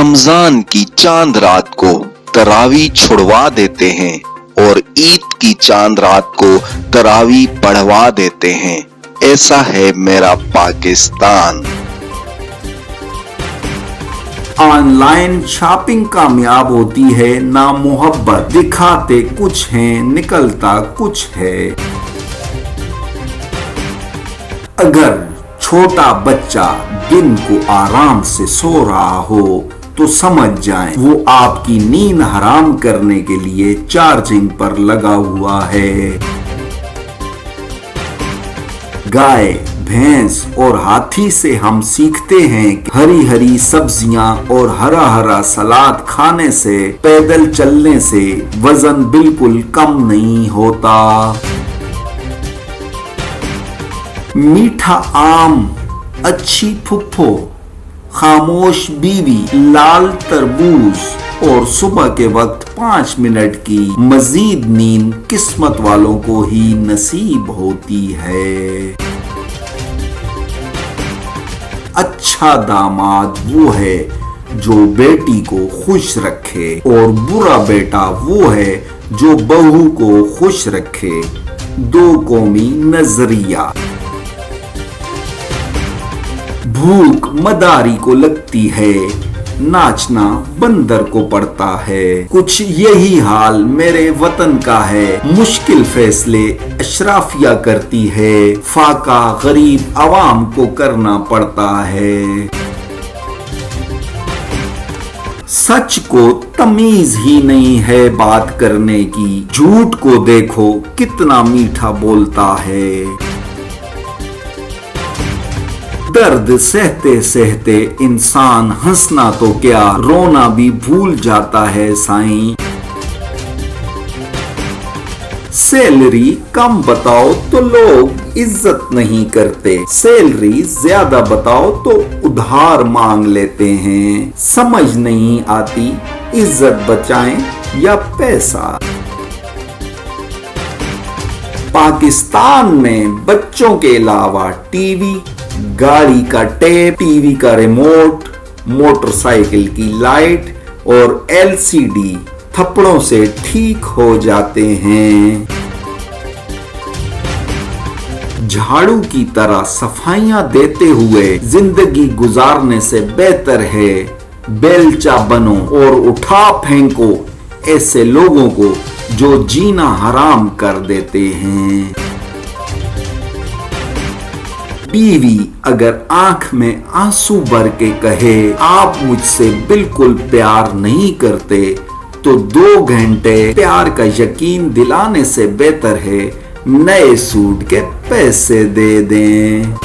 रमजान की चांद रात को तरावी छुड़वा देते हैं और ईद की चांद रात को तरावी पढ़वा देते हैं। ऐसा है मेरा पाकिस्तान। ऑनलाइन शॉपिंग कामयाब होती है ना मोहब्बत, दिखाते कुछ है निकलता कुछ है। अगर छोटा बच्चा दिन को आराम से सो रहा हो तो समझ जाएं वो आपकी नींद हराम करने के लिए चार्जिंग पर लगा हुआ है। गाय, भैंस और हाथी से हम सीखते हैं कि हरी हरी सब्जियां और हरा हरा सलाद खाने से, पैदल चलने से वजन बिल्कुल कम नहीं होता। मीठा आम, अच्छी फुफ्फो, खामोश बीवी, लाल तरबूज और सुबह के वक्त 5 मिनट की मजीद नींद किस्मत वालों को ही नसीब होती है। अच्छा दामाद वो है जो बेटी को खुश रखे और बुरा बेटा वो है जो बहू को खुश रखे। दो कौमी नजरिया। भूख मदारी को लगती है, नाचना बंदर को पड़ता है। कुछ यही हाल मेरे वतन का है। मुश्किल फैसले अशराफिया करती है, फाका गरीब आवाम को करना पड़ता है। सच को तमीज ही नहीं है बात करने की, झूठ को देखो कितना मीठा बोलता है। दर्द सहते सहते इंसान हंसना तो क्या रोना भी भूल जाता है साईं। सैलरी कम बताओ तो लोग इज्जत नहीं करते, सैलरी ज्यादा बताओ तो उधार मांग लेते हैं। समझ नहीं आती इज्जत बचाएं या पैसा। पाकिस्तान में बच्चों के अलावा टीवी, गाड़ी का टेप, टीवी का रिमोट, मोटरसाइकिल की लाइट और एलसीडी थप्पड़ों से ठीक हो जाते हैं। झाड़ू की तरह सफाइयां देते हुए जिंदगी गुजारने से बेहतर है बेलचा बनो और उठा फेंको ऐसे लोगों को जो जीना हराम कर देते हैं। बीवी अगर आंख में आंसू भर के कहे आप मुझसे बिल्कुल प्यार नहीं करते तो 2 घंटे प्यार का यकीन दिलाने से बेहतर है नए सूट के पैसे दे दें।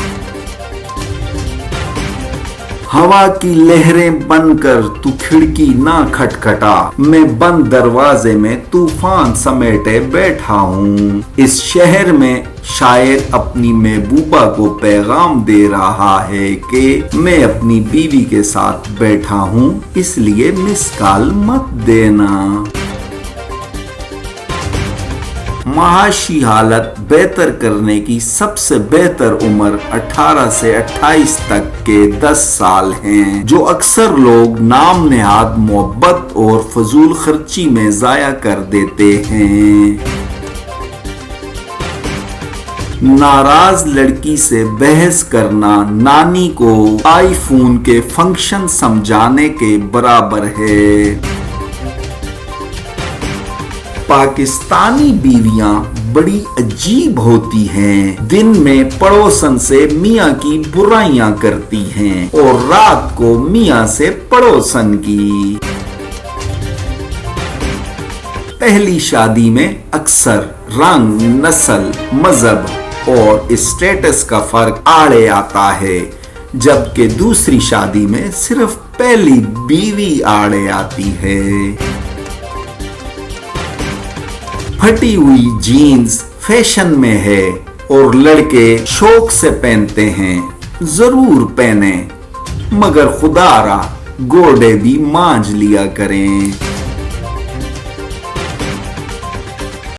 हवा की लहरें बनकर तू खिड़की ना खटखटा, मैं बंद दरवाजे में तूफान समेटे बैठा हूँ। इस शहर में शायर अपनी महबूबा को पैगाम दे रहा है कि मैं अपनी बीवी के साथ बैठा हूँ, इसलिए मिस कॉल मत देना। माशी हालत बेहतर करने की सबसे बेहतर उम्र 18 से 28 तक के 10 साल हैं, जो अक्सर लोग नाम नेहाद मोहब्बत और फजूल खर्ची में जाया कर देते हैं। नाराज लड़की से बहस करना नानी को आईफोन के फंक्शन समझाने के बराबर है। पाकिस्तानी बीवियां बड़ी अजीब होती हैं। दिन में पड़ोसन से मियां की बुराइयां करती हैं और रात को मियां से पड़ोसन की। पहली शादी में अक्सर रंग, नस्ल, मजहब और स्टेटस का फर्क आड़े आता है, जबकि दूसरी शादी में सिर्फ पहली बीवी आड़े आती है। फटी हुई जीन्स फैशन में है और लड़के शौक से पहनते हैं। जरूर पहने, मगर खुदारा गोडे भी मांज लिया करें।